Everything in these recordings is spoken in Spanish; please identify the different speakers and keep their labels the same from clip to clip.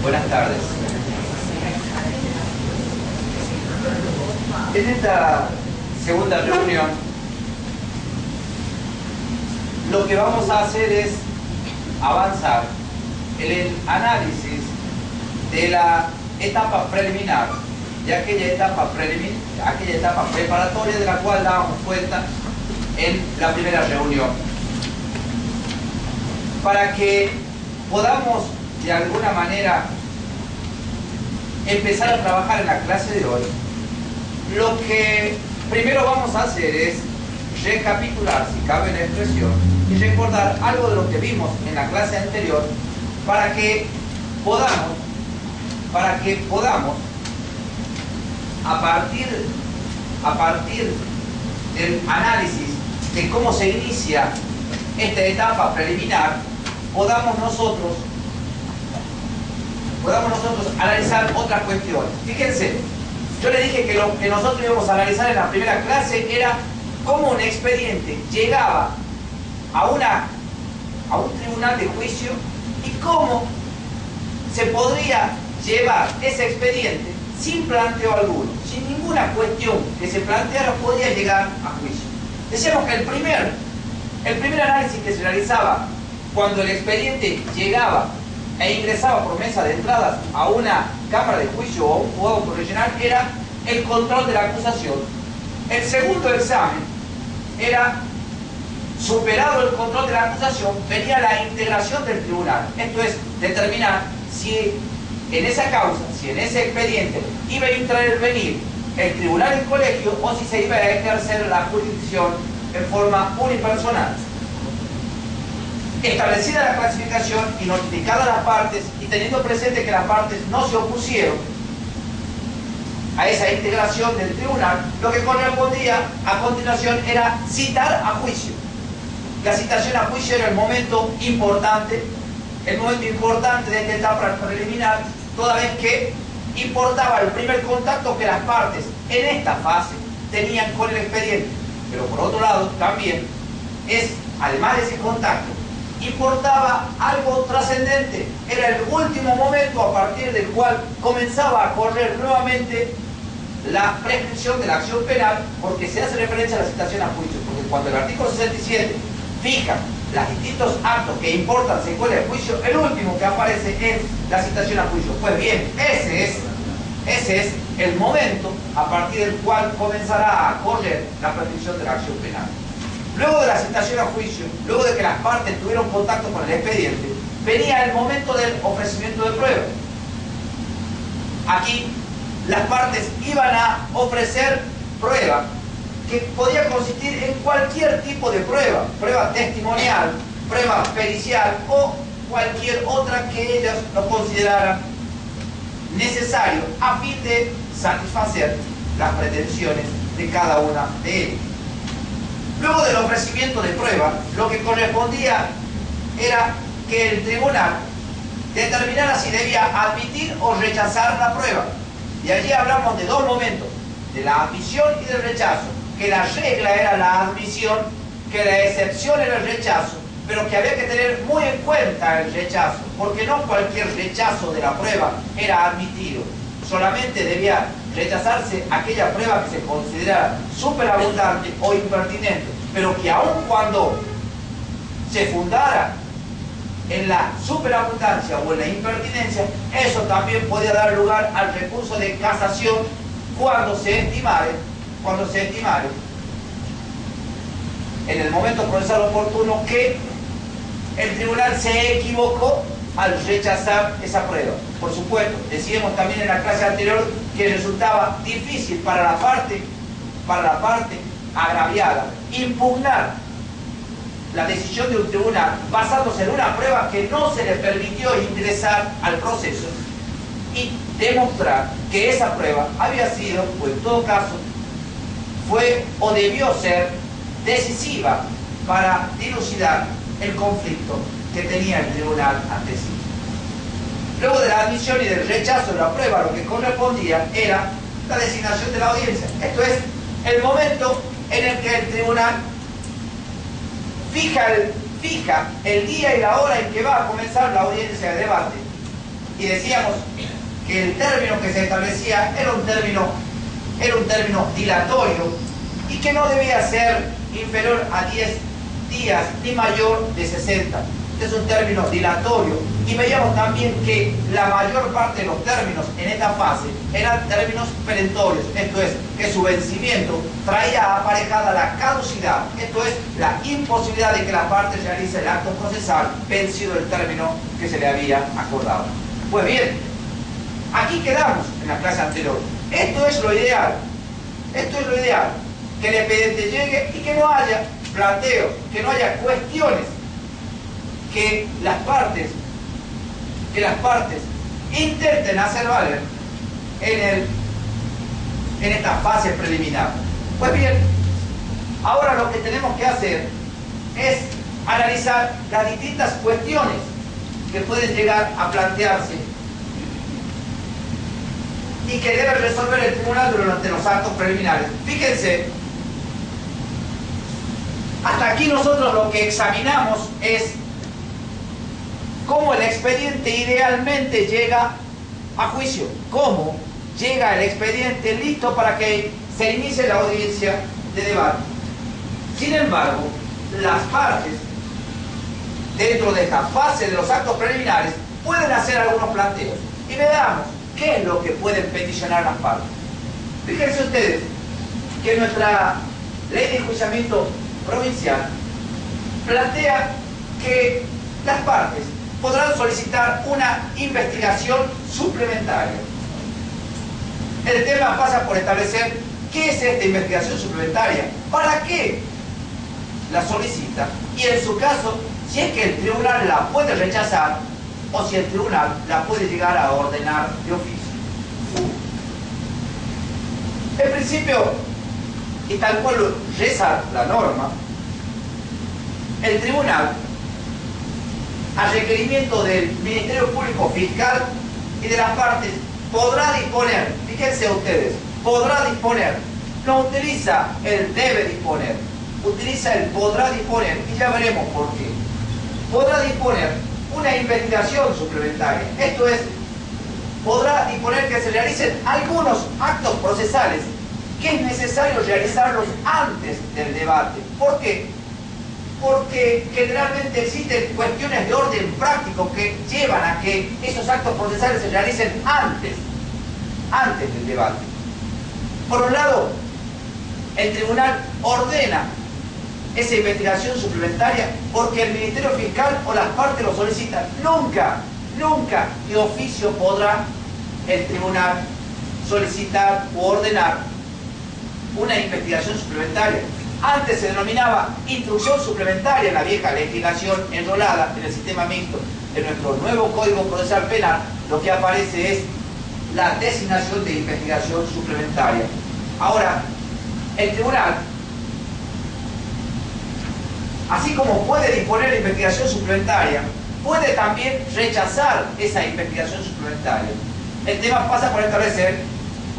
Speaker 1: Buenas tardes. En esta segunda reunión, lo que vamos a hacer es avanzar en el análisis de la etapa preliminar y aquella etapa preparatoria de la cual dábamos cuenta en la primera reunión, para que podamos de alguna manera empezar a trabajar en la clase de hoy. Lo que primero vamos a hacer es recapitular, si cabe la expresión, y recordar algo de lo que vimos en la clase anterior para que podamos a partir del análisis de cómo se inicia esta etapa preliminar, podamos nosotros analizar otras cuestiones. Fíjense, yo le dije que lo que nosotros íbamos a analizar en la primera clase era cómo un expediente llegaba a un tribunal de juicio y cómo se podría llevar ese expediente sin planteo alguno, sin ninguna cuestión que se planteara podía llegar a juicio. Decíamos que el primer análisis que se realizaba cuando el expediente llegaba e ingresaba por mesa de entradas a una cámara de juicio o a un juzgado correccional era el control de la acusación. El segundo examen era, superado el control de la acusación, venía la integración del tribunal. Esto es, determinar si en esa causa, si en ese expediente iba a intervenir el tribunal en colegio o si se iba a ejercer la jurisdicción en forma unipersonal. Establecida la clasificación y notificadas las partes y teniendo presente que las partes no se opusieron a esa integración del tribunal, lo que correspondía a continuación era citar a juicio. La citación a juicio era el momento importante de esta etapa preliminar, toda vez que importaba el primer contacto que las partes en esta fase tenían con el expediente. Pero por otro lado también además de ese contacto, importaba algo trascendente. Era el último momento a partir del cual comenzaba a correr nuevamente la prescripción de la acción penal, porque se hace referencia a la citación a juicio, porque cuando el artículo 67 fija los distintos actos que importan secuela de juicio, el último que aparece es la citación a juicio. Pues bien, ese es el momento a partir del cual comenzará a correr la prescripción de la acción penal. Luego de la citación a juicio, luego de que las partes tuvieron contacto con el expediente, venía el momento del ofrecimiento de pruebas. Aquí las partes iban a ofrecer prueba que podía consistir en cualquier tipo de prueba, prueba testimonial, prueba pericial o cualquier otra que ellas lo consideraran necesario a fin de satisfacer las pretensiones de cada una de ellas. Luego del ofrecimiento de prueba, lo que correspondía era que el tribunal determinara si debía admitir o rechazar la prueba. Y allí hablamos de dos momentos, de la admisión y del rechazo, que la regla era la admisión, que la excepción era el rechazo, pero que había que tener muy en cuenta el rechazo, porque no cualquier rechazo de la prueba era admitido, solamente debía rechazarse aquella prueba que se considerara superabundante o impertinente, pero que aun cuando se fundara en la superabundancia o en la impertinencia, eso también podía dar lugar al recurso de casación cuando se estimare en el momento procesal oportuno que el tribunal se equivocó al rechazar esa prueba. Por supuesto, decíamos también en la clase anterior que resultaba difícil para la parte agraviada impugnar la decisión de un tribunal basándose en una prueba que no se le permitió ingresar al proceso y demostrar que esa prueba había sido, o en todo caso, fue o debió ser decisiva para dilucidar el conflicto que tenía el tribunal ante sí. Luego de la admisión y del rechazo de la prueba, lo que correspondía era la designación de la audiencia. Esto es el momento en el que el tribunal fija el día y la hora en que va a comenzar la audiencia de debate y decíamos que el término que se establecía era un término dilatorio y que no debía ser inferior a 10 días ni mayor de 60. Este es un término dilatorio y veíamos también que la mayor parte de los términos en esta fase eran términos perentorios, esto es, que su vencimiento traía aparejada la caducidad, esto es, la imposibilidad de que la parte realice el acto procesal vencido el término que se le había acordado. Pues bien, aquí quedamos en la clase anterior. Esto es lo ideal, que el expediente llegue y que no haya planteos, que no haya cuestiones, que las partes intenten hacer valer en esta fase preliminar. Pues bien, ahora lo que tenemos que hacer es analizar las distintas cuestiones que pueden llegar a plantearse y que debe resolver el tribunal durante los actos preliminares. Fíjense, hasta aquí nosotros lo que examinamos es cómo el expediente idealmente llega a juicio, cómo llega el expediente listo para que se inicie la audiencia de debate. Sin embargo, las partes, dentro de esta fase de los actos preliminares, pueden hacer algunos planteos. Y veamos qué es lo que pueden peticionar las partes. Fíjense ustedes que nuestra ley de enjuiciamiento provincial plantea que las partes podrán solicitar una investigación suplementaria. El tema pasa por establecer qué es esta investigación suplementaria, para qué la solicita y en su caso, si es que el tribunal la puede rechazar o si el tribunal la puede llegar a ordenar de oficio. En principio, y tal cual reza la norma, el tribunal, a requerimiento del Ministerio Público Fiscal y de las partes, podrá disponer, fíjense ustedes, podrá disponer, no utiliza el debe disponer, utiliza el podrá disponer, y ya veremos por qué. Podrá disponer una investigación suplementaria, esto es, podrá disponer que se realicen algunos actos procesales que es necesario realizarlos antes del debate. ¿Por qué? Porque generalmente existen cuestiones de orden práctico que llevan a que esos actos procesales se realicen antes del debate. Por un lado, el tribunal ordena esa investigación suplementaria porque el Ministerio Fiscal o las partes lo solicitan. Nunca de oficio podrá el tribunal solicitar u ordenar una investigación suplementaria. Antes se denominaba instrucción suplementaria en la vieja legislación enrolada en el sistema mixto. En nuestro nuevo Código Procesal Penal lo que aparece es la designación de investigación suplementaria. Ahora, el tribunal, así como puede disponer de investigación suplementaria, puede también rechazar esa investigación suplementaria. El tema pasa por establecer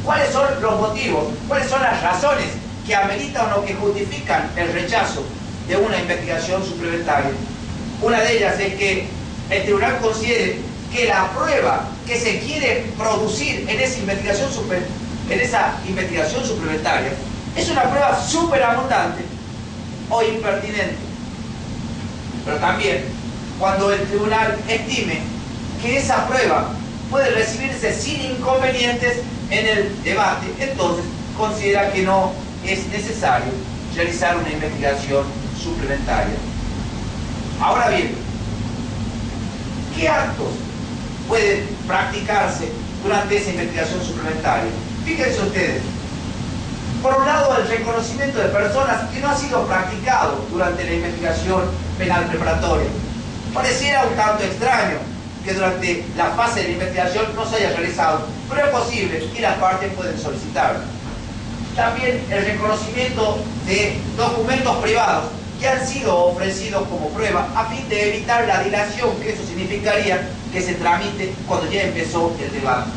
Speaker 1: cuáles son los motivos, cuáles son las razones que ameritan o que justifican el rechazo de una investigación suplementaria. Una de ellas es que el tribunal considere que la prueba que se quiere producir en esa investigación suplementaria es una prueba superabundante o impertinente. Pero también cuando el tribunal estime que esa prueba puede recibirse sin inconvenientes en el debate, entonces considera que no es necesario realizar una investigación suplementaria. Ahora bien, ¿qué actos pueden practicarse durante esa investigación suplementaria? Fíjense ustedes, por un lado, el reconocimiento de personas que no ha sido practicado durante la investigación penal preparatoria. Pareciera un tanto extraño que durante la fase de la investigación no se haya realizado, pero es posible y las partes pueden solicitarlo. También el reconocimiento de documentos privados que han sido ofrecidos como prueba a fin de evitar la dilación que eso significaría que se tramite cuando ya empezó el debate.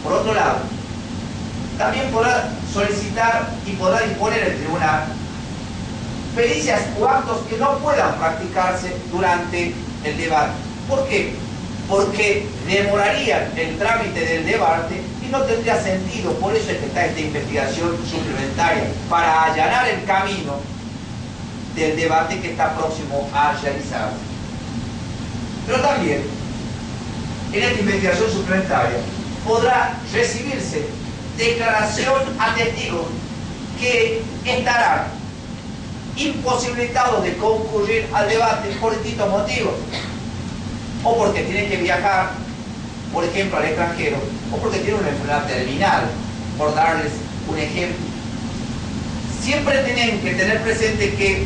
Speaker 1: Por otro lado, también podrá solicitar y podrá disponer el tribunal pericias o actos que no puedan practicarse durante el debate. ¿Por qué? porque demorarían el trámite del debate y no tendría sentido. Por eso es que está esta investigación suplementaria, para allanar el camino del debate que está próximo a realizarse. Pero también, en esta investigación suplementaria, podrá recibirse declaración a testigos que estarán imposibilitados de concurrir al debate por distintos motivos, o porque tienen que viajar, por ejemplo, al extranjero, o porque tienen una enfermedad terminal, por darles un ejemplo. Siempre tienen que tener presente que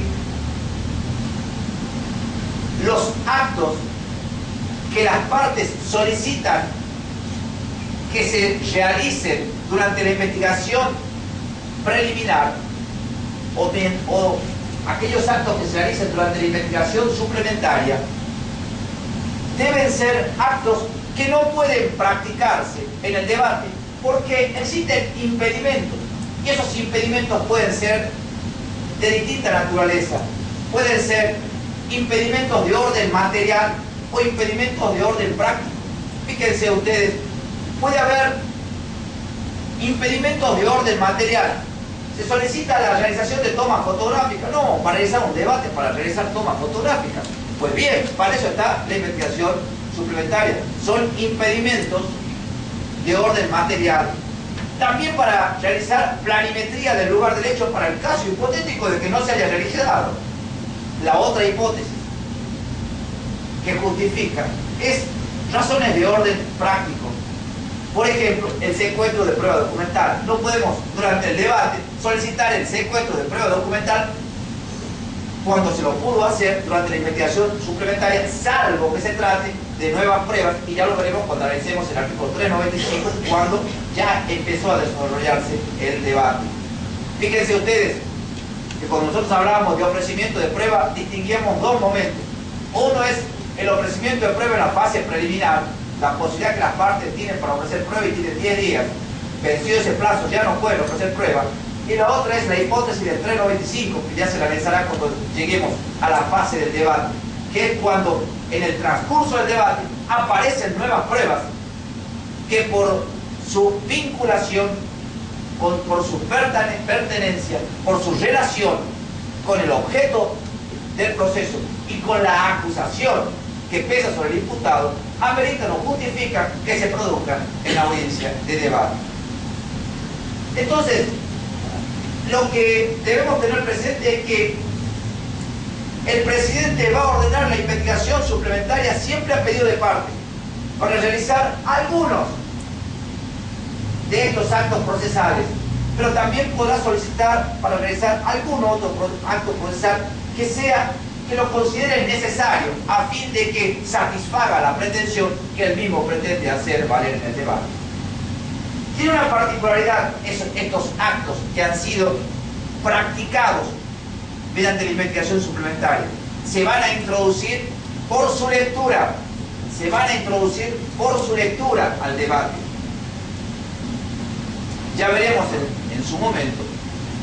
Speaker 1: los actos que las partes solicitan que se realicen durante la investigación preliminar, o aquellos actos que se realicen durante la investigación suplementaria, deben ser actos que no pueden practicarse en el debate porque existen impedimentos, y esos impedimentos pueden ser de distinta naturaleza. Pueden ser impedimentos de orden material o impedimentos de orden práctico. Fíjense ustedes, puede haber impedimentos de orden material. ¿Se solicita la realización de tomas fotográficas? No, para realizar un debate, para realizar tomas fotográficas. Pues bien, para eso está la investigación suplementaria. Son impedimentos de orden material. También para realizar planimetría del lugar del hecho para el caso hipotético de que no se haya realizado. La otra hipótesis que justifica es razones de orden práctico. Por ejemplo, el secuestro de prueba documental. No podemos, durante el debate, solicitar el secuestro de prueba documental cuando se lo pudo hacer durante la investigación suplementaria, salvo que se trate de nuevas pruebas, y ya lo veremos cuando analicemos el artículo 395, cuando ya empezó a desarrollarse el debate. Fíjense ustedes que cuando nosotros hablábamos de ofrecimiento de prueba, distinguíamos dos momentos. Uno es el ofrecimiento de prueba en la fase preliminar, la posibilidad que las partes tienen para ofrecer prueba y tienen 10 días. Vencido ese plazo ya no pueden ofrecer prueba. Y la otra es la hipótesis del 395, que ya se la analizará cuando lleguemos a la fase del debate, que es cuando en el transcurso del debate aparecen nuevas pruebas que por su vinculación, por su pertenencia, por su relación con el objeto del proceso y con la acusación que pesa sobre el imputado, ameritan o justifican que se produzca en la audiencia de debate. Entonces, lo que debemos tener presente es que el presidente va a ordenar la investigación suplementaria siempre a pedido de parte para realizar algunos de estos actos procesales, pero también podrá solicitar para realizar algún otro acto procesal que lo considere necesario a fin de que satisfaga la pretensión que él mismo pretende hacer valer en el debate. Tiene una particularidad estos actos que han sido practicados mediante la investigación suplementaria. Se van a introducir por su lectura, al debate. Ya veremos en su momento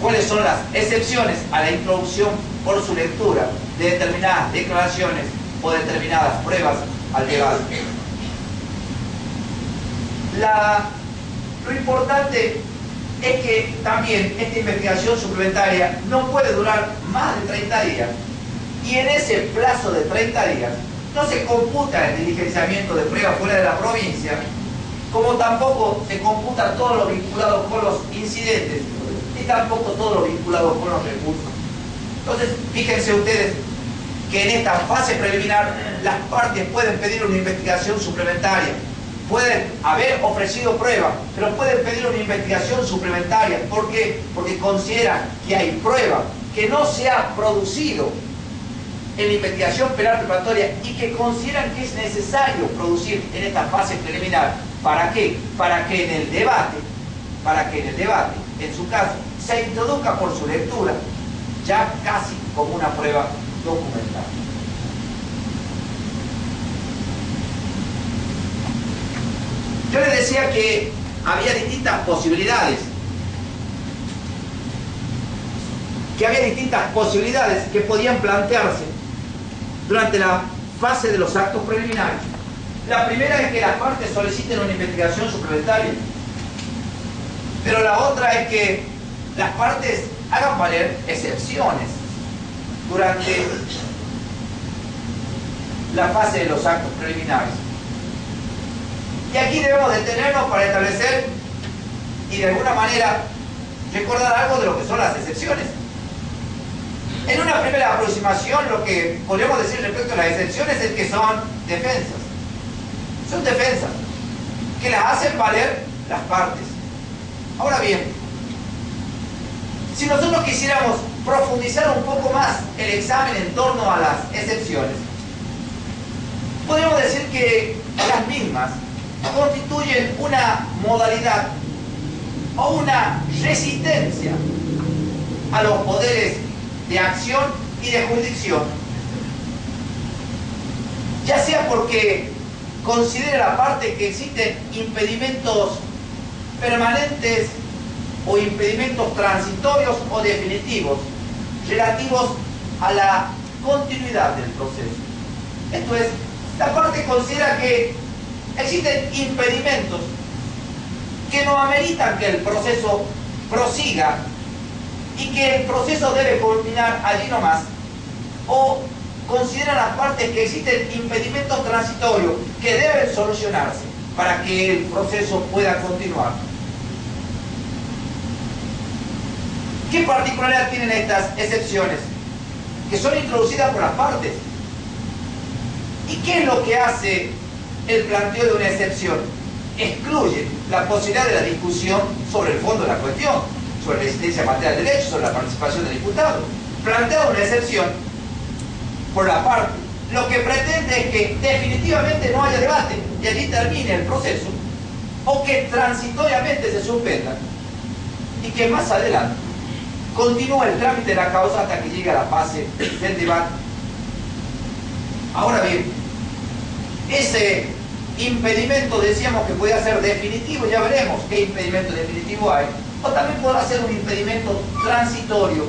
Speaker 1: cuáles son las excepciones a la introducción por su lectura de determinadas declaraciones o determinadas pruebas al debate. Lo importante es que también esta investigación suplementaria no puede durar más de 30 días, y en ese plazo de 30 días no se computa el diligenciamiento de pruebas fuera de la provincia, como tampoco se computa todo lo vinculado con los incidentes y tampoco todo lo vinculado con los recursos. Entonces, fíjense ustedes que en esta fase preliminar las partes pueden pedir una investigación suplementaria, pueden haber ofrecido pruebas, pero pueden pedir una investigación suplementaria. ¿Por qué? Porque consideran que hay prueba que no se ha producido en la investigación penal preparatoria y que consideran que es necesario producir en esta fase preliminar. ¿Para qué? Para que en el debate, en su caso, se introduzca por su lectura ya casi como una prueba documental. Yo les decía que había distintas posibilidades, que podían plantearse durante la fase de los actos preliminares. La primera es que las partes soliciten una investigación suplementaria. Pero la otra es que las partes hagan valer excepciones durante la fase de los actos preliminares. Y aquí debemos detenernos para establecer y de alguna manera recordar algo de lo que son las excepciones. En una primera aproximación, lo que podríamos decir respecto a las excepciones es que son defensas. Son defensas que las hacen valer las partes. Ahora bien, si nosotros quisiéramos profundizar un poco más el examen en torno a las excepciones, podríamos decir que las mismas constituyen una modalidad o una resistencia a los poderes de acción y de jurisdicción, ya sea porque considere la parte que existen impedimentos permanentes o impedimentos transitorios o definitivos relativos a la continuidad del proceso. Esto es, la parte considera que existen impedimentos que no ameritan que el proceso prosiga y que el proceso debe culminar allí nomás, o considera las partes que existen impedimentos transitorios que deben solucionarse para que el proceso pueda continuar. ¿Qué particularidad tienen estas excepciones? Que son introducidas por las partes. ¿Y qué es lo que hace el planteo de una excepción? Excluye la posibilidad de la discusión sobre el fondo de la cuestión, sobre la existencia material del derecho, sobre la participación del imputado. Plantea una excepción por la parte. Lo que pretende es que definitivamente no haya debate y allí termine el proceso, o que transitoriamente se suspenda y que más adelante continúe el trámite de la causa hasta que llegue a la fase del debate. Ahora bien, ese impedimento decíamos que podía ser definitivo, ya veremos qué impedimento definitivo hay, o también podrá ser un impedimento transitorio.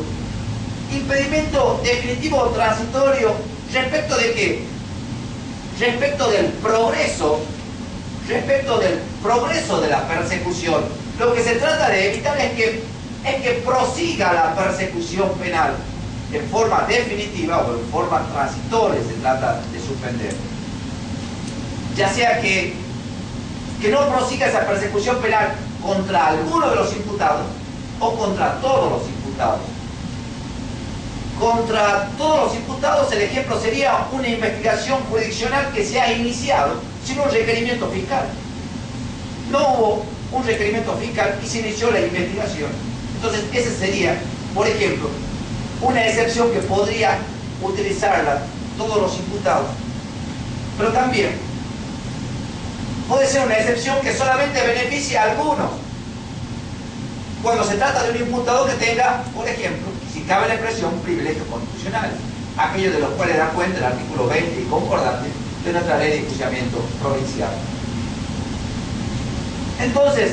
Speaker 1: Impedimento definitivo o transitorio, ¿respecto de qué? Respecto del progreso de la persecución. Lo que se trata de evitar es que prosiga la persecución penal en forma definitiva o en forma transitoria. Se trata de suspender, ya sea que no prosiga esa persecución penal contra alguno de los imputados o contra todos los imputados. Contra todos los imputados, el ejemplo sería una investigación jurisdiccional que se ha iniciado sin un requerimiento fiscal. No hubo un requerimiento fiscal y se inició la investigación. Entonces, ese sería, por ejemplo, una excepción que podría utilizarla todos los imputados. Pero también puede ser una excepción que solamente beneficie a algunos. Cuando se trata de un imputado que tenga, por ejemplo, si cabe la expresión, privilegios constitucionales, aquellos de los cuales da cuenta el artículo 20 y concordante de nuestra ley de enjuiciamiento provincial. Entonces,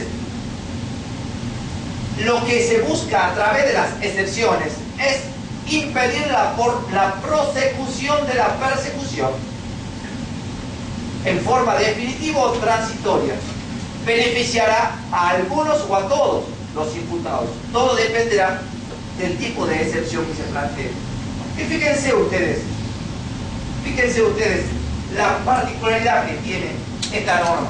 Speaker 1: lo que se busca a través de las excepciones es impedir la prosecución de la persecución en forma definitiva o transitoria. Beneficiará a algunos o a todos los imputados. Todo dependerá del tipo de excepción que se plantee. Y fíjense ustedes la particularidad que tiene esta norma.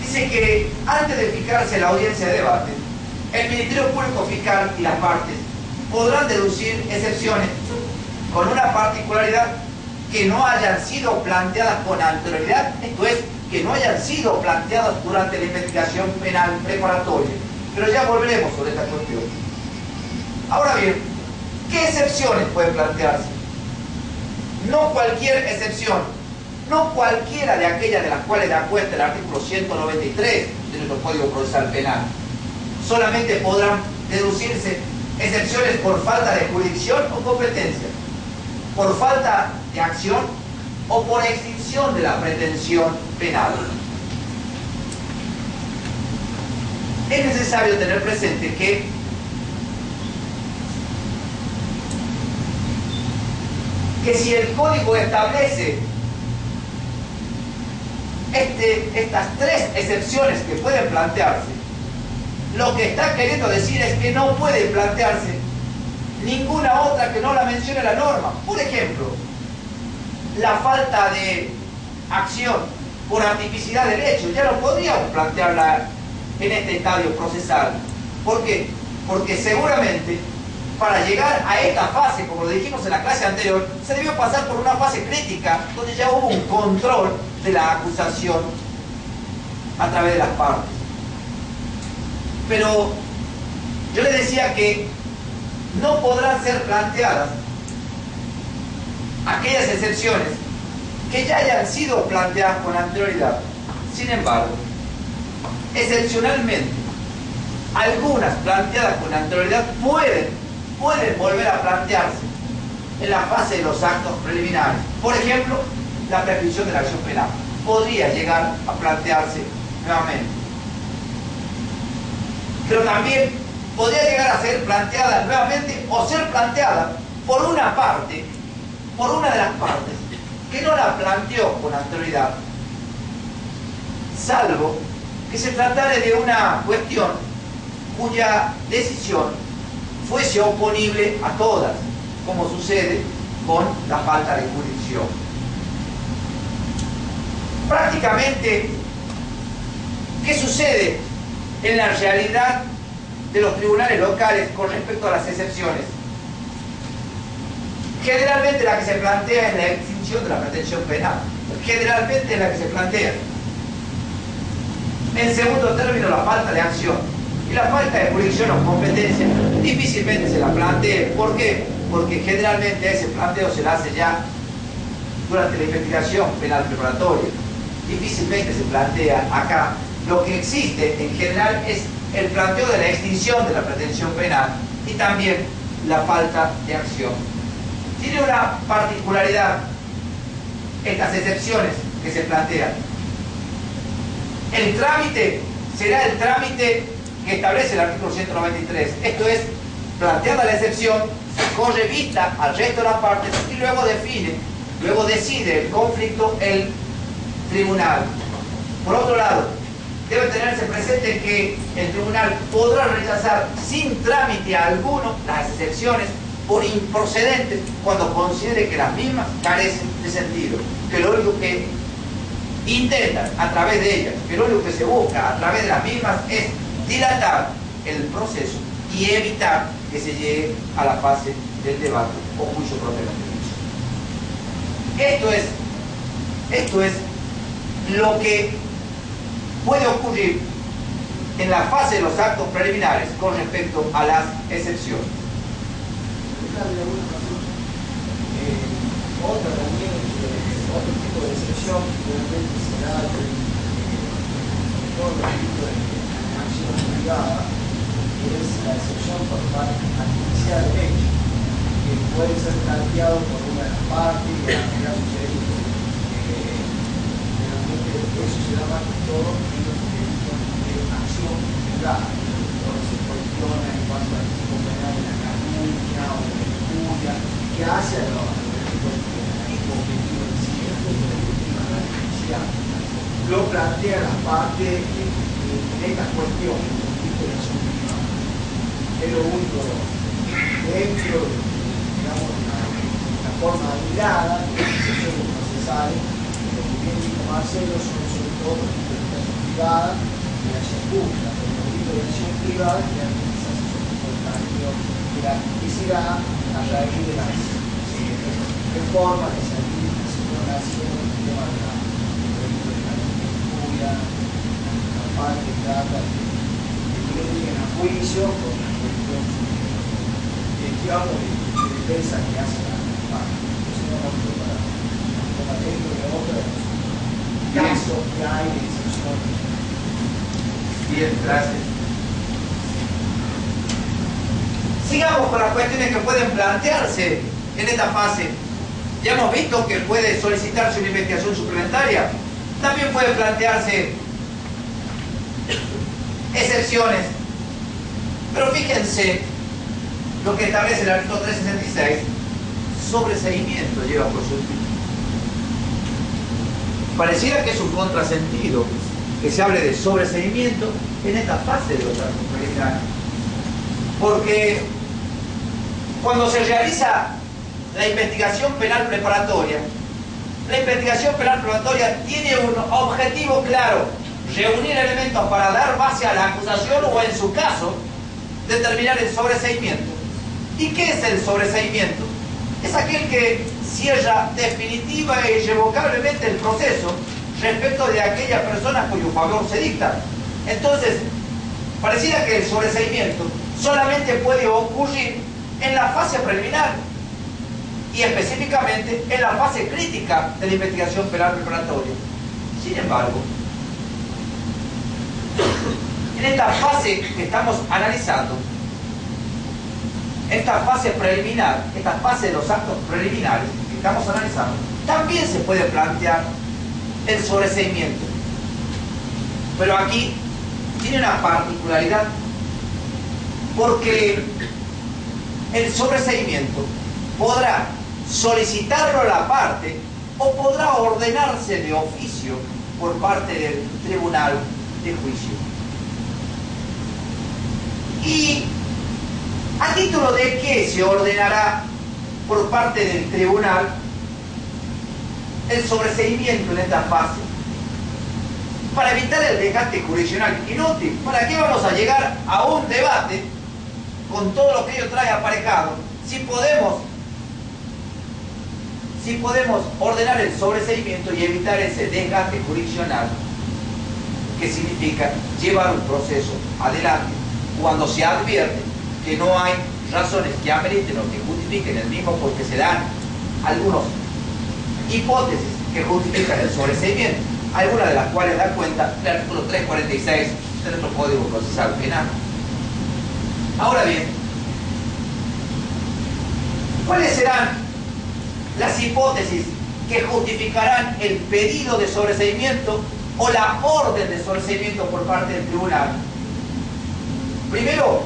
Speaker 1: Dice que antes de fijarse la audiencia de debate, el Ministerio Público Fiscal y las partes podrán deducir excepciones con una particularidad: que no hayan sido planteadas con anterioridad, esto es, que no hayan sido planteadas durante la investigación penal preparatoria. Pero ya volveremos sobre esta cuestión. Ahora bien, ¿qué excepciones pueden plantearse? No cualquier excepción, no cualquiera de aquellas de las cuales da cuenta el artículo 193 de nuestro Código Procesal Penal. Solamente podrán deducirse excepciones por falta de jurisdicción o competencia, por falta de acción o por extinción de la pretensión penal. Es necesario tener presente que si el Código establece estas tres excepciones que pueden plantearse, lo que está queriendo decir es que no puede plantearse ninguna otra que no la mencione la norma. Por ejemplo, la falta de acción por atipicidad del hecho, ya no podríamos plantearla en este estadio procesal. ¿Por qué? Porque seguramente para llegar a esta fase, como lo dijimos en la clase anterior, se debió pasar por una fase crítica, donde ya hubo un control de la acusación a través de las partes. Pero yo les decía que no podrán ser planteadas aquellas excepciones que ya hayan sido planteadas con anterioridad. Sin embargo, excepcionalmente, algunas planteadas con anterioridad pueden volver a plantearse en la fase de los actos preliminares. Por ejemplo, la prescripción de la acción penal podría llegar a plantearse nuevamente. Pero también podría llegar a ser planteada nuevamente o ser planteada por una parte, por una de las partes que no la planteó con anterioridad, salvo que se tratara de una cuestión cuya decisión fuese oponible a todas, como sucede con la falta de jurisdicción. Prácticamente, ¿qué sucede en la realidad de los tribunales locales con respecto a las excepciones? Generalmente la que se plantea es la extinción de la pretensión penal. Generalmente es la que se plantea. En segundo término, la falta de acción. Y la falta de jurisdicción o competencia difícilmente se la plantee. ¿Por qué? Porque generalmente ese planteo se la hace ya durante la investigación penal preparatoria. Difícilmente se plantea acá. Lo que existe en general es el planteo de la extinción de la pretensión penal y también la falta de acción. Tiene una particularidad estas excepciones que se plantean. El trámite será el trámite que establece el artículo 193. Esto es, planteada la excepción, se corre vista al resto de las partes y luego decide el conflicto el tribunal. Por otro lado, debe tenerse presente que el tribunal podrá rechazar sin trámite alguno las excepciones por improcedentes cuando considere que las mismas carecen de sentido, que lo único que intentan a través de ellas, que lo único que se busca a través de las mismas es dilatar el proceso y evitar que se llegue a la fase del debate o juicio propiamente dicho. Esto es lo que puede ocurrir en la fase de los actos preliminares con respecto a las excepciones.
Speaker 2: Otra también, otro tipo de excepción que realmente se da todo el tipo de acción privada, es la excepción por parte artificial de hecho, que puede ser planteado por una de las partes y en realidad sucede realmente eso se da más que todo en los delitos de acción privada, donde se cuestiona en cuanto al tipo penal de la calumnia o de la injuria, que hace a los lo plantea la parte en esta cuestión de es lo único dentro de, digamos, la forma mirada de las excepciones procesales. Lo que bien dijo Marcelo son sobre todo los tipos de acción privada y la acción pública, pero los tipos de acción privada que quizás son por el cambio de la tipicidad a raíz de las reformas que se han haciendo en el tema de la parte que trata de que no lleguen a juicio con la cuestión de defensa que hace la parte. Entonces no vamos para dentro de otros casos que hay de excepción.
Speaker 1: Bien, gracias. Sigamos con las cuestiones que pueden plantearse en esta fase. Ya hemos visto que puede solicitarse una investigación suplementaria. También puede plantearse excepciones. Pero fíjense lo que establece el artículo 366. Sobreseimiento lleva por su título. pareciera que es un contrasentido que se hable de sobreseimiento en esta fase de los actos preliminares. Porque cuando se realiza la investigación penal preparatoria, la investigación penal preparatoria tiene un objetivo claro: reunir elementos para dar base a la acusación o, en su caso, determinar el sobreseimiento. ¿Y qué es el sobreseimiento? Es aquel que cierra definitiva e irrevocablemente el proceso respecto de aquella persona cuyo favor se dicta. Entonces, pareciera que el sobreseimiento solamente puede ocurrir en la fase preliminar y específicamente en la fase crítica de la investigación penal preparatoria. Sin embargo, en esta fase que estamos analizando, esta fase preliminar, esta fase de los actos preliminares que estamos analizando, también se puede plantear el sobreseimiento. Pero aquí tiene una particularidad, porque el sobreseimiento podrá solicitarlo la parte o podrá ordenarse de oficio por parte del tribunal de juicio. ¿Y a título de qué se ordenará por parte del tribunal el sobreseimiento en esta fase? Para evitar el desgaste jurisdiccional inútil. ¿Para qué vamos a llegar a un debate con todo lo que ello trae aparejado si podemos ordenar el sobreseimiento y evitar ese desgaste jurisdiccional que significa llevar un proceso adelante cuando se advierte que no hay razones que ameriten o que justifiquen el mismo, porque se dan algunas hipótesis que justifican el sobreseimiento, algunas de las cuales da cuenta el artículo 346 de nuestro Código Procesal Penal. Ahora bien, ¿cuáles serán las hipótesis que justificarán el pedido de sobreseimiento o la orden de sobreseimiento por parte del tribunal? Primero,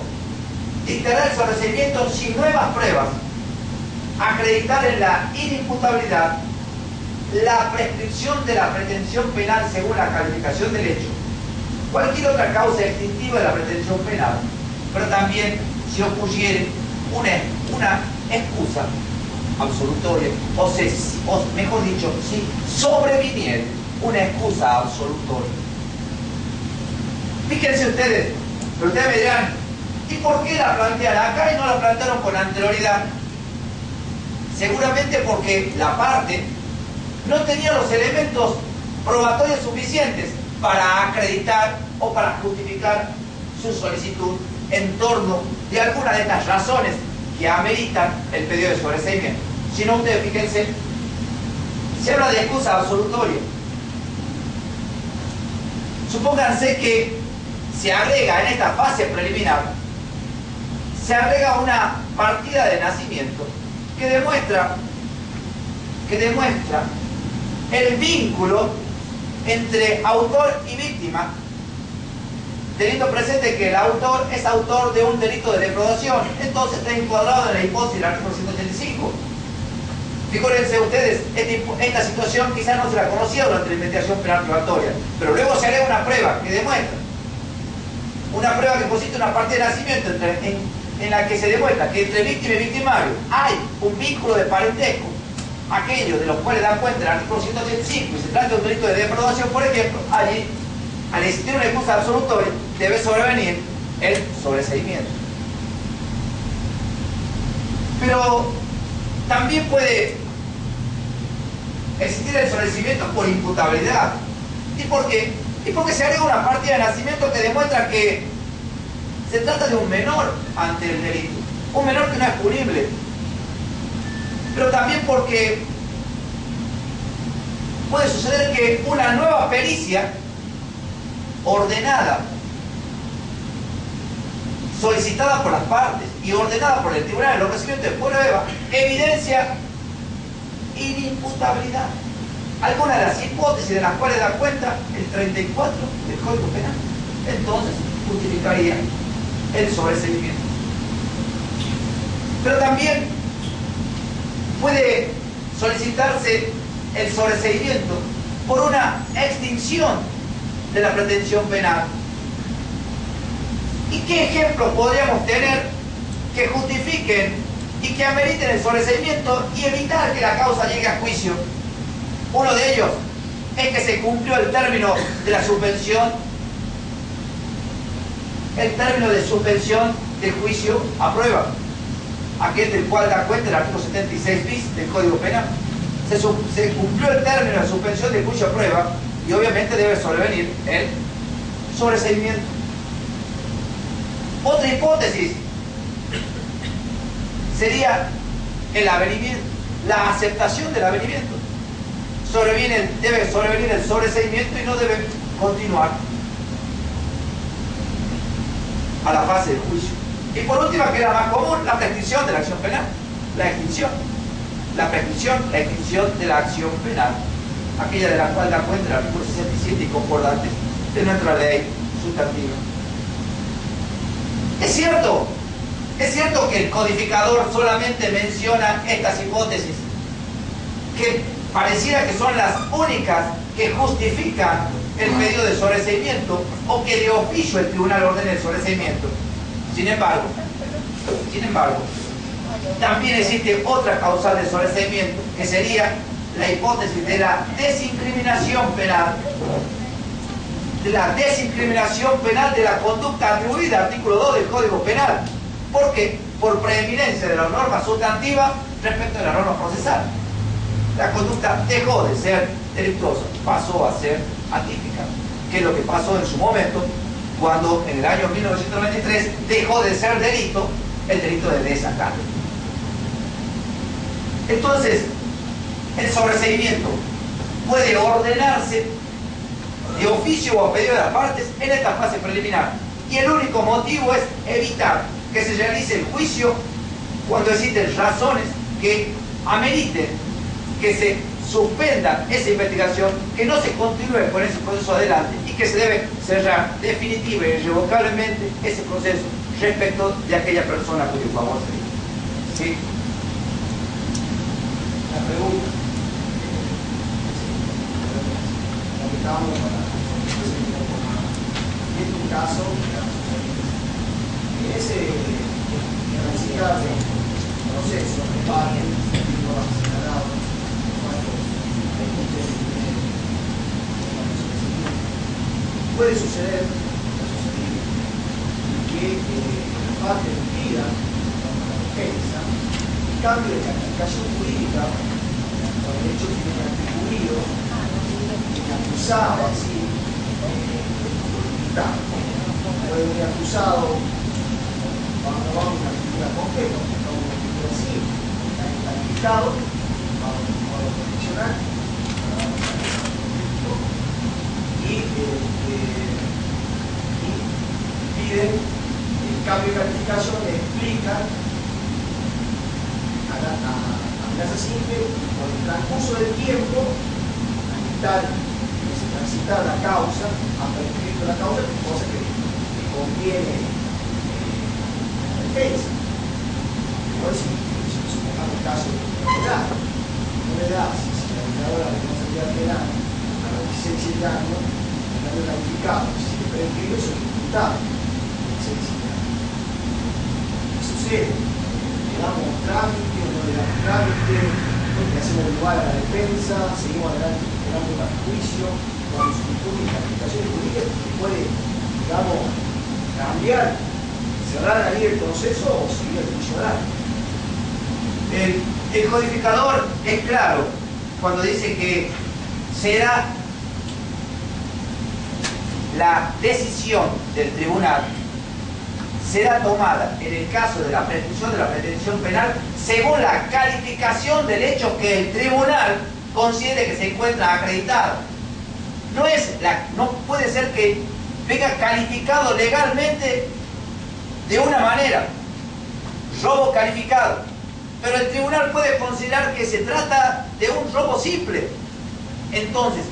Speaker 1: dictará el sobreseimiento sin nuevas pruebas, acreditar en la inimputabilidad, la prescripción de la pretensión penal según la calificación del hecho, cualquier otra causa extintiva de la pretensión penal, pero también si ocurriere una excusa absolutoria, o mejor dicho, si sobreviniere una excusa absolutoria. Fíjense ustedes, pero ustedes me dirán, ¿y por qué la plantean acá y no la plantearon con anterioridad? Seguramente porque la parte no tenía los elementos probatorios suficientes para acreditar o para justificar su solicitud en torno de alguna de estas razones que ameritan el pedido de sobreseimiento. Si no, ustedes fíjense, se habla de excusa absolutoria. Supónganse que se agrega en esta fase preliminar, se agrega una partida de nacimiento que demuestra el vínculo entre autor y víctima, teniendo presente que el autor es autor de un delito de defraudación, entonces está encuadrado en la hipótesis del artículo 185. Fíjense ustedes, esta situación quizás no se la conocía durante la investigación penal probatoria, pero luego se agrega una prueba que demuestra, una prueba que consiste en una partida de nacimiento en la que se demuestra que entre víctima y victimario hay un vínculo de parentesco, aquellos de los cuales dan cuenta el artículo 185 y se trata de un delito de defraudación, por ejemplo. Allí, al existir una excusa absolutoria, debe sobrevenir el sobreseimiento. Pero también puede existir el sobreseimiento por imputabilidad. ¿Y por qué? Y porque se agrega una partida de nacimiento que demuestra que se trata de un menor ante el delito, un menor que no es punible. Pero también porque puede suceder que una nueva pericia ordenada, solicitada por las partes y ordenada por el tribunal en los recibimientos de prueba, evidencia inimputabilidad. Algunas de las hipótesis de las cuales da cuenta el 34 del Código Penal. Entonces justificaría el sobreseimiento. Pero también puede solicitarse el sobreseimiento por una extinción de la pretensión penal. ¿Y qué ejemplos podríamos tener que justifiquen y que ameriten el sobreseimiento y evitar que la causa llegue a juicio? Uno de ellos es que se cumplió el término de la suspensión, del juicio a prueba, aquel del cual da cuenta el artículo 76 bis del Código Penal. Se cumplió el término de suspensión del juicio a prueba y obviamente debe sobrevenir el sobreseimiento. Otra hipótesis sería el avenimiento, la aceptación del avenimiento. Debe sobrevenir el sobreseimiento y no debe continuar a la fase del juicio. Y por último, que era más común, la prescripción de la acción penal. La extinción de la acción penal, aquella de la cual da cuenta el artículo 67 y concordante de nuestra ley sustantiva. Es cierto que el codificador solamente menciona estas hipótesis, que pareciera que son las únicas que justifican el pedido de sobreseimiento o que de oficio el tribunal ordene el sobreseimiento. Sin embargo, también existe otra causal de sobreseimiento, que sería la hipótesis de la desincriminación penal. De la desincriminación penal de la conducta atribuida, artículo 2 del Código Penal. ¿Por qué? Por preeminencia de la norma sustantiva respecto de la norma procesal. La conducta dejó de ser delictuosa, pasó a ser atípica, que es lo que pasó en su momento cuando en el año 1993 dejó de ser delito el delito de desacato. Entonces, el sobreseimiento puede ordenarse de oficio o a pedido de las partes en esta fase preliminar, y el único motivo es evitar que se realice el juicio cuando existen razones que ameriten que se suspenda esa investigación, que no se continúe con ese proceso adelante y que se debe cerrar definitiva e irrevocablemente ese proceso respecto de aquella persona cuyo favor se hizo. ¿Sí?
Speaker 2: La pregunta, la que estábamos en un caso, en ese transitar de proceso de parte, puede suceder que la parte pida la defensa cambio de calificación jurídica por el hecho que tiene atribuido el acusado así puede venir acusado vamos a una figura concreta, vamos a una figura así, está calificado, vamos a profesional y piden el cambio de calificación, le explican a amenaza simple por el transcurso del tiempo transitar la causa, a prescribir la causa, cosa que conviene la defensa. Igual si supongamos el caso de no le da, si la declaradora de responsabilidad penal a los 16 años, el cambio calificado, si le prescribe, es un imputado de 16 años. ¿Qué sucede? ¿Le damos trámite o no le damos trámite? Le hacemos lugar a la defensa, seguimos adelante esperando el juicio, cuando su virtud y calificación jurídica puede, digamos, cambiar, cerrar ahí el proceso o seguir el juicio oral.
Speaker 1: El codificador es claro cuando dice que será la decisión del tribunal será tomada en el caso de la prescripción de la pretensión penal según la calificación del hecho que el tribunal considere que se encuentra acreditado. No puede ser que venga calificado legalmente de una manera, robo calificado, pero el tribunal puede considerar que se trata de un robo simple. Entonces,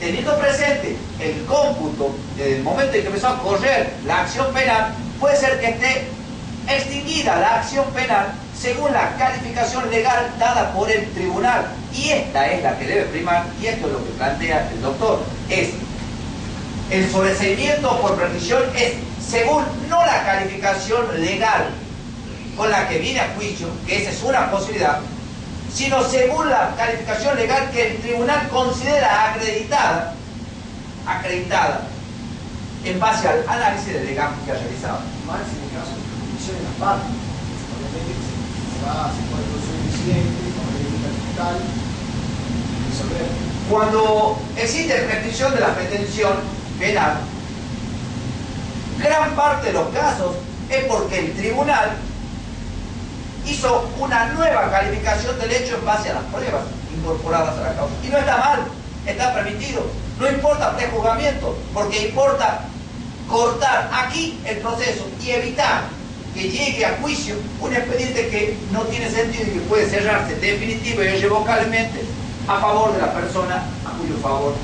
Speaker 1: teniendo presente el cómputo desde el momento en que empezó a correr la acción penal, puede ser que esté extinguida la acción penal según la calificación legal dada por el tribunal. Y esta es la que debe primar, y esto es lo que plantea el doctor. Es el sobreseimiento por prescripción es según no la calificación legal con la que viene a juicio, que esa es una posibilidad, sino según la calificación legal que el tribunal considera acreditada en base al análisis del legajo que ha realizado.
Speaker 2: Más en el caso de prescripción de las partes, obviamente se puede producir incidente, con la fiscal, resolver.
Speaker 1: Cuando existe prescripción de la pretensión penal, gran parte de los casos es porque el tribunal hizo una nueva calificación del hecho en base a las pruebas incorporadas a la causa. Y no está mal, está permitido. No importa prejuzgamiento, porque importa cortar aquí el proceso y evitar que llegue a juicio un expediente que no tiene sentido y que puede cerrarse definitivo y irrevocablemente a favor de la persona a cuyo favor,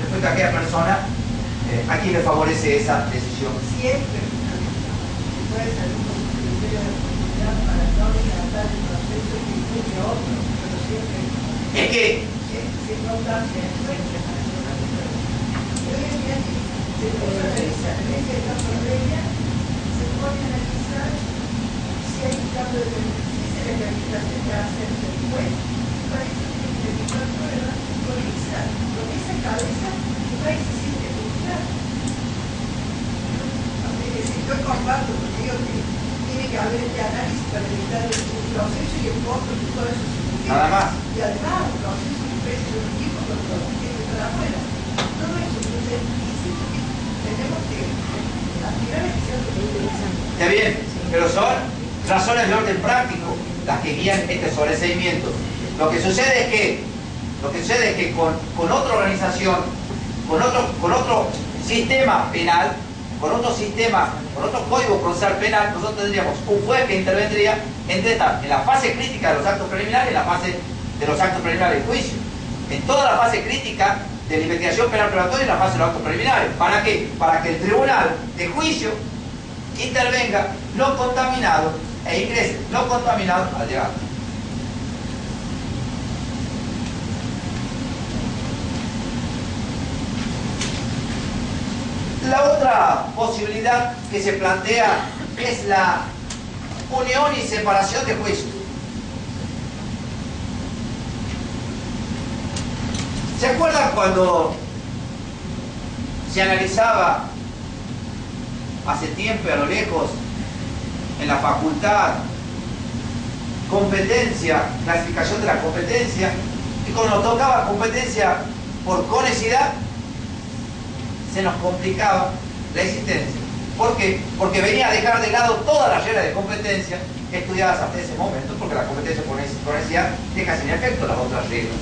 Speaker 1: respecto a aquella persona a quien le favorece esa decisión.
Speaker 3: Siempre puede salir un criterio de oportunidad para no dilatar el proceso que incluye a otro, pero siempre
Speaker 1: Es que
Speaker 3: sin constancia encuentra para hacer una prueba. Y hoy en día se realiza en ese caso de ella, se pone a analizar si hay un cambio de beneficio de la calificación que hace el juez, y para eso tiene que dedicar pruebas con esa cabeza que va a existir que buscar. Yo comparto, porque digo que tiene que haber este análisis para evitar el proceso y el costo de todo eso.
Speaker 1: nada más.
Speaker 3: Y además un proceso de precio de un equipo con los que está afuera. Todo eso, entonces, insisto que tenemos que aspirar a que sea lo que interesante.
Speaker 1: Está bien, pero son razones de orden práctico las que guían este sobreseimiento. Lo que sucede es que con otra organización, con otro sistema penal, con otro código procesal penal, nosotros tendríamos un juez que intervendría en la fase crítica de los actos preliminares y en la fase de los actos preliminares del juicio. En toda la fase crítica de la investigación penal probatoria y en la fase de los actos preliminares. ¿Para qué? Para que el tribunal de juicio intervenga no contaminado e ingrese no contaminado al llegar. La otra posibilidad que se plantea es la unión y separación de juicios. ¿Se acuerdan cuando se analizaba hace tiempo y a lo lejos en la facultad competencia, clasificación de la competencia, y cuando nos tocaba competencia por conexidad, se nos complicaba la existencia? ¿Por qué? Porque venía a dejar de lado todas las reglas de competencia estudiadas hasta ese momento, porque la competencia por conexidad deja sin efecto las otras reglas.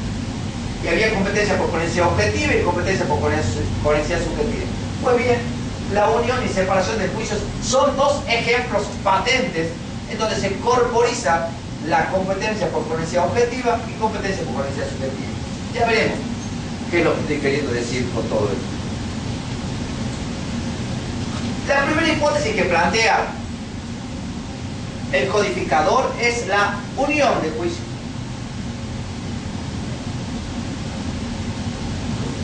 Speaker 1: Y había competencia por conexidad objetiva y competencia por conexidad subjetiva. Pues bien, la unión y separación de juicios son dos ejemplos patentes en donde se corporiza la competencia por conexidad objetiva y competencia por conexidad subjetiva. Ya veremos qué es lo que estoy queriendo decir con todo esto. La primera hipótesis que plantea el codificador es la unión de juicios.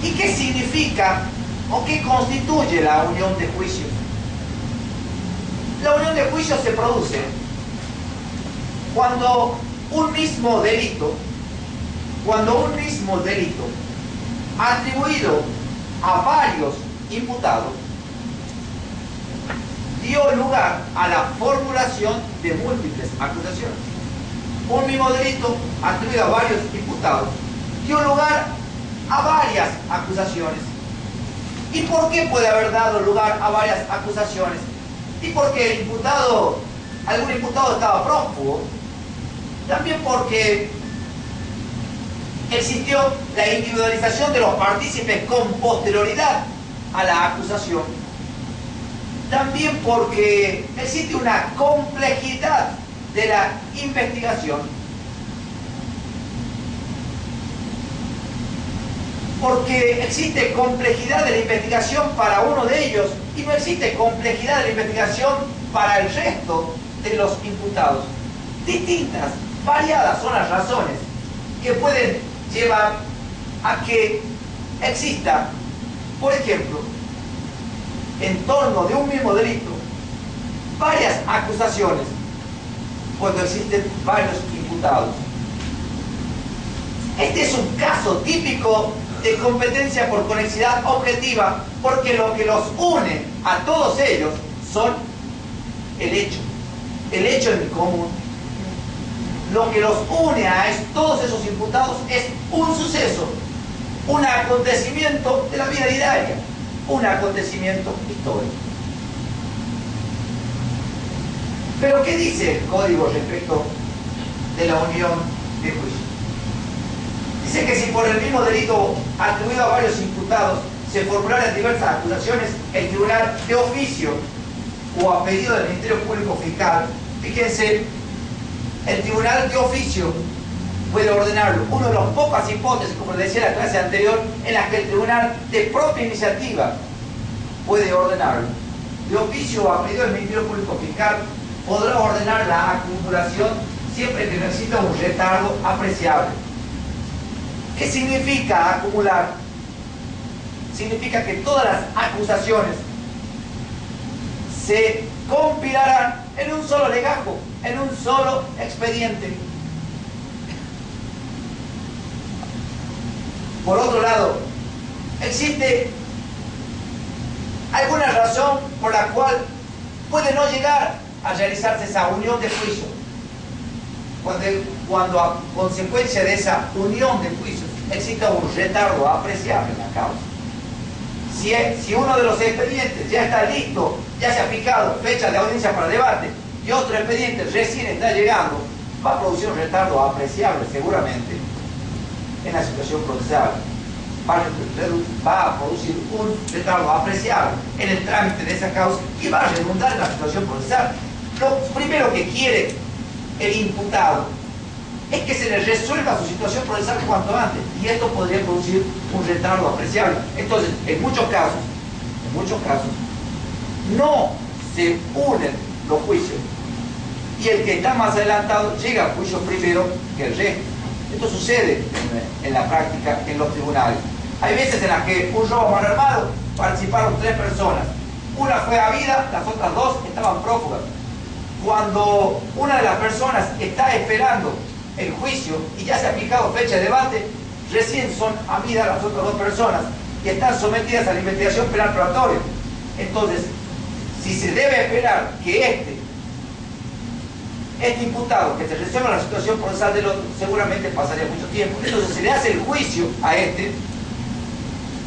Speaker 1: ¿Y qué significa o qué constituye la unión de juicios? La unión de juicios se produce cuando un mismo delito atribuido a varios imputados dio lugar a la formulación de múltiples acusaciones. Un mismo delito atribuido a varios imputados dio lugar a varias acusaciones. ¿Y por qué puede haber dado lugar a varias acusaciones? Y porque algún imputado estaba prófugo. También porque existió la individualización de los partícipes con posterioridad a la acusación. También porque existe una complejidad de la investigación. Porque existe complejidad de la investigación para uno de ellos y no existe complejidad de la investigación para el resto de los imputados. distintas, variadas son las razones que pueden llevar a que exista, por ejemplo, en torno de un mismo delito, varias acusaciones cuando existen varios imputados. Este es un caso típico de competencia por conexidad objetiva, porque lo que los une a todos ellos son el hecho en común. Lo que los une a todos esos imputados es un suceso, un acontecimiento de la vida diaria, un acontecimiento histórico. Pero ¿qué dice el Código respecto de la unión de juicio? Dice que si por el mismo delito atribuido a varios imputados se formularan diversas acusaciones, el tribunal de oficio o a pedido del Ministerio Público Fiscal, fíjense, el tribunal de oficio puede ordenarlo. Una de las pocas hipótesis, como les decía en la clase anterior, en las que el tribunal de propia iniciativa puede ordenarlo. De oficio o a pedido del Ministerio Público Fiscal podrá ordenar la acumulación siempre que no exista un retardo apreciable. ¿Qué significa acumular? Significa que todas las acusaciones se compilarán en un solo legajo, en un solo expediente. Por otro lado, existe alguna razón por la cual puede no llegar a realizarse esa unión de juicio. Cuando a consecuencia de esa unión de juicios exista un retardo apreciable en la causa. Si uno de los expedientes ya está listo, ya se ha fijado fecha de audiencia para debate, y otro expediente recién está llegando, va a producir un retardo apreciable seguramente en la situación procesal. Va a producir un retardo apreciable en el trámite de esa causa y va a redundar en la situación procesal. Lo primero que quiere el imputado es que se le resuelva su situación procesal cuanto antes, y esto podría producir un retardo apreciable. Entonces, en muchos casos, no se unen los juicios, y el que está más adelantado llega al juicio primero que el resto. Esto sucede en la práctica en los tribunales. Hay veces en las que un robo a mano armada participaron 3 personas. Una fue habida, las otras 2 estaban prófugas. Cuando una de las personas está esperando el juicio y ya se ha fijado fecha de debate, recién son habidas las otras 2 personas y están sometidas a la investigación penal probatoria. Entonces, si se debe esperar que este imputado que se resuelva la situación procesal del otro, seguramente pasaría mucho tiempo. Entonces se le hace el juicio a este,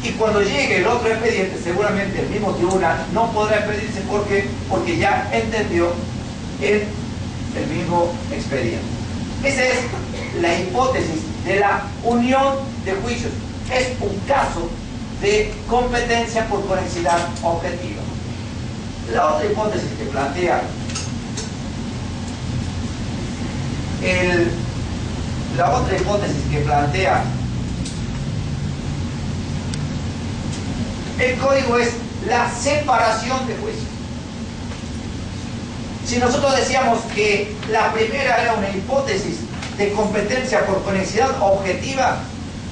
Speaker 1: y cuando llegue el otro expediente, seguramente el mismo tribunal no podrá expedirse porque ya entendió el mismo expediente. Esa es la hipótesis de la unión de juicios. Es un caso de competencia por conexidad objetiva. La otra hipótesis que plantea el código es la separación de juicios. Si nosotros decíamos que la primera era una hipótesis de competencia por conexidad objetiva,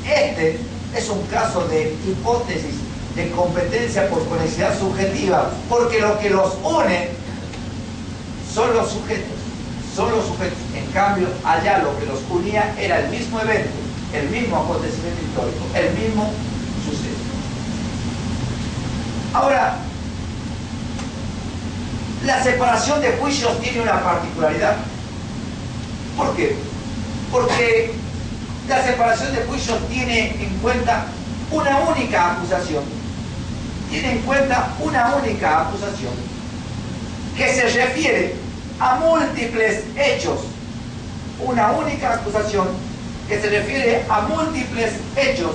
Speaker 1: este es un caso de hipótesis de competencia por conexidad subjetiva, porque lo que los une son los sujetos. En cambio, allá lo que los unía era el mismo evento, el mismo acontecimiento histórico, el mismo suceso. Ahora, la separación de juicios tiene una particularidad. ¿Por qué? Porque la separación de juicios tiene en cuenta una única acusación. Tiene en cuenta una única acusación que se refiere a múltiples hechos. Una única acusación que se refiere a múltiples hechos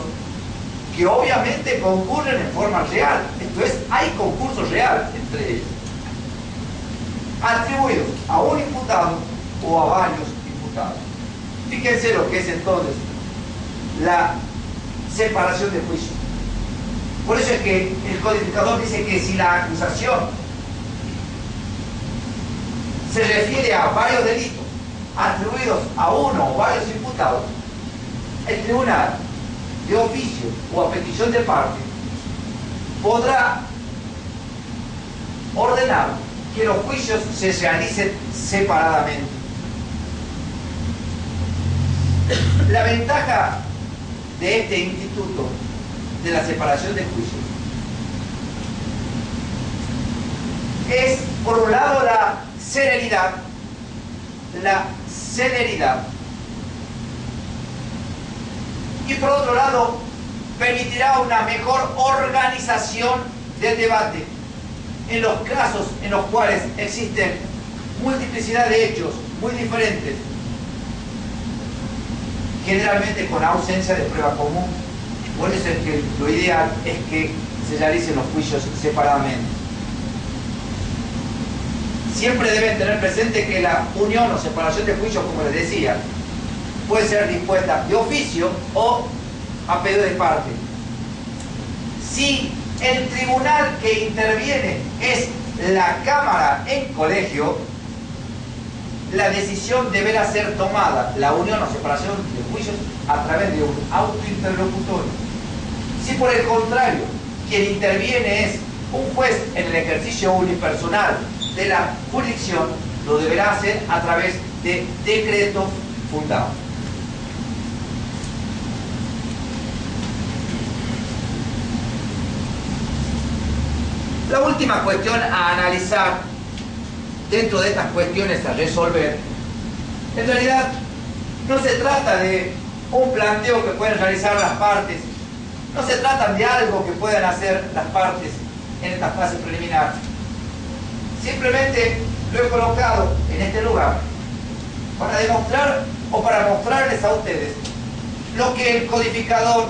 Speaker 1: que obviamente concurren en forma real. Entonces hay concurso real entre ellos, atribuidos a un imputado o a varios imputados. Fíjense lo que es entonces la separación de juicio. Por eso es que el codificador dice que si la acusación se refiere a varios delitos atribuidos a uno o varios imputados, el tribunal, de oficio o a petición de parte, podrá ordenar que los juicios se realicen separadamente. La ventaja de este instituto de la separación de juicios es, por un lado, la celeridad, y por otro lado permitirá una mejor organización del debate en los casos en los cuales existen multiplicidad de hechos muy diferentes, generalmente con ausencia de prueba común. Por eso es que lo ideal es que se realicen los juicios separadamente. Siempre deben tener presente que la unión o separación de juicios, como les decía, puede ser dispuesta de oficio o a pedido de parte. Si el tribunal que interviene es la Cámara en colegio, la decisión deberá ser tomada, la unión o separación de juicios, a través de un autointerlocutorio. Si por el contrario, quien interviene es un juez en el ejercicio unipersonal de la jurisdicción, lo deberá hacer a través de decreto fundado. La última cuestión a analizar dentro de estas cuestiones a resolver, en realidad no se trata de un planteo que pueden realizar las partes, no se trata de algo que puedan hacer las partes en esta fase preliminar. Simplemente lo he colocado en este lugar para demostrar o para mostrarles a ustedes lo que el codificador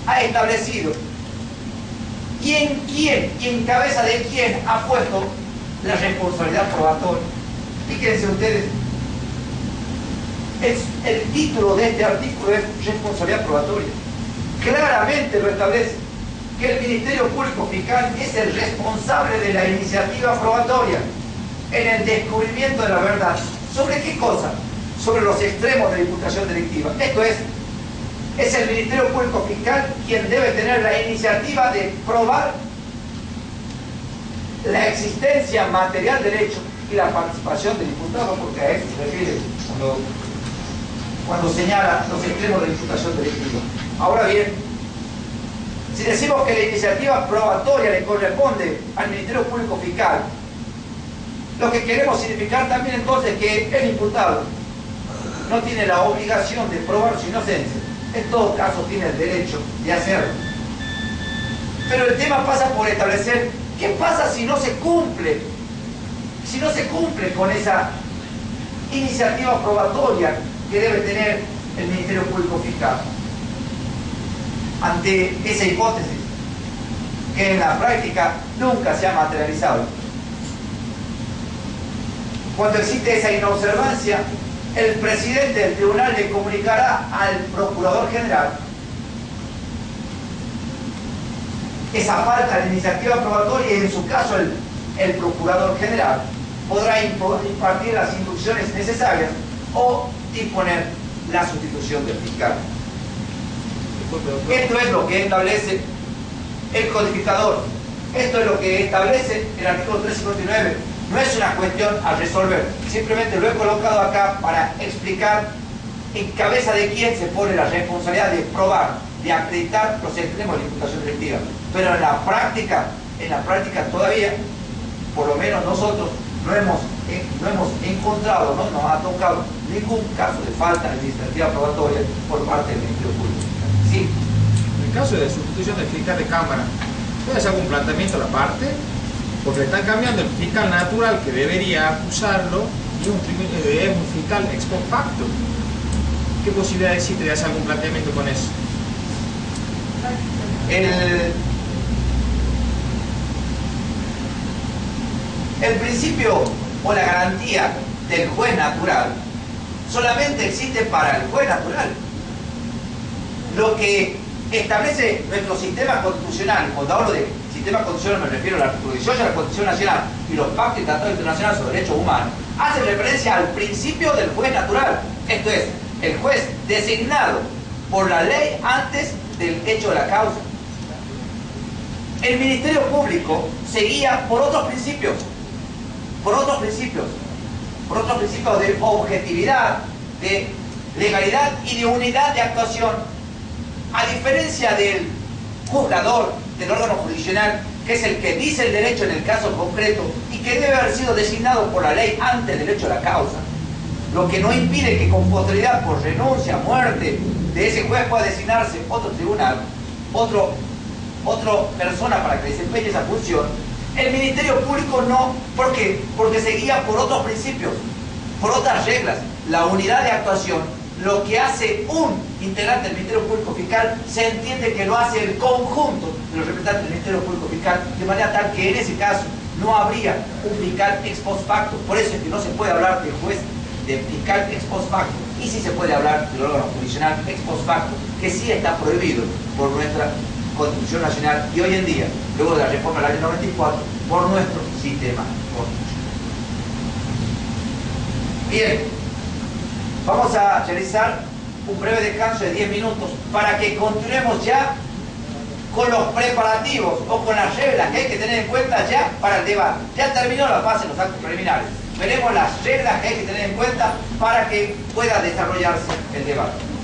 Speaker 1: ha establecido y en cabeza de quién ha puesto la responsabilidad probatoria. Fíjense ustedes, el título de este artículo es responsabilidad probatoria. Claramente lo establece, que el Ministerio Público Fiscal es el responsable de la iniciativa probatoria en el descubrimiento de la verdad. ¿Sobre qué cosa? Sobre los extremos de la imputación delictiva. Esto es el Ministerio Público Fiscal quien debe tener la iniciativa de probar la existencia material del hecho y la participación del imputado, porque a eso se refiere cuando señala los extremos de la imputación delictiva. Ahora bien, si decimos que la iniciativa probatoria le corresponde al Ministerio Público Fiscal, lo que queremos significar también entonces que el imputado no tiene la obligación de probar su inocencia. En todo caso tiene el derecho de hacerlo. Pero el tema pasa por establecer qué pasa si no se cumple, con esa iniciativa probatoria que debe tener el Ministerio Público Fiscal. Ante esa hipótesis, que en la práctica nunca se ha materializado. Cuando existe esa inobservancia, el presidente del tribunal le comunicará al procurador general esa falta de iniciativa probatoria y en su caso el procurador general podrá impartir las instrucciones necesarias o disponer la sustitución del fiscal. Esto es lo que establece el codificador. Esto es lo que establece el artículo 359. No es una cuestión a resolver. Simplemente lo he colocado acá para explicar en cabeza de quién se pone la responsabilidad de probar, de acreditar los extremos de la imputación delictiva. Pero en la práctica todavía, por lo menos nosotros, no hemos encontrado, no nos ha tocado ningún caso de falta administrativa probatoria por parte del Ministerio Público. ¿Sí?
Speaker 4: En el caso de sustitución del fiscal de Cámara, ¿puede hacer algún planteamiento a la parte? Porque le están cambiando el fiscal natural que debería acusarlo y es un fiscal ex post facto. ¿Qué posibilidad existe de hacer algún planteamiento con eso?
Speaker 1: El principio o la garantía del juez natural solamente existe para el juez natural. Lo que establece nuestro sistema constitucional, cuando hablo de sistema constitucional me refiero al artículo 18 de la Constitución Nacional y los pactos y tratados internacionales sobre derechos humanos, hace referencia al principio del juez natural. Esto es, el juez designado por la ley antes del hecho de la causa. El Ministerio Público se guía por otros principios, por otros principios de objetividad, de legalidad y de unidad de actuación. A diferencia del juzgador, del órgano jurisdiccional, que es el que dice el derecho en el caso concreto y que debe haber sido designado por la ley antes del hecho de la causa, lo que no impide que con posterioridad, por renuncia, muerte de ese juez, pueda designarse otro tribunal, otra persona para que desempeñe esa función. El Ministerio Público no. ¿Por qué? Porque se guía por otros principios, por otras reglas. La unidad de actuación, lo que hace un integrante del Ministerio Público Fiscal, se entiende que lo hace el conjunto de los representantes del Ministerio Público Fiscal, de manera tal que en ese caso no habría un fiscal ex post facto. Por eso es que no se puede hablar de juez, de fiscal ex post facto, y sí se puede hablar del órgano jurisdiccional ex post facto, que sí está prohibido por nuestra Constitución Nacional y hoy en día, luego de la reforma del año 94, por nuestro sistema constitucional. Bien, vamos a realizar un breve descanso de 10 minutos para que continuemos ya con los preparativos o con las reglas que hay que tener en cuenta ya para el debate. Ya terminó la fase de los actos preliminares. Veremos las reglas que hay que tener en cuenta para que pueda desarrollarse el debate.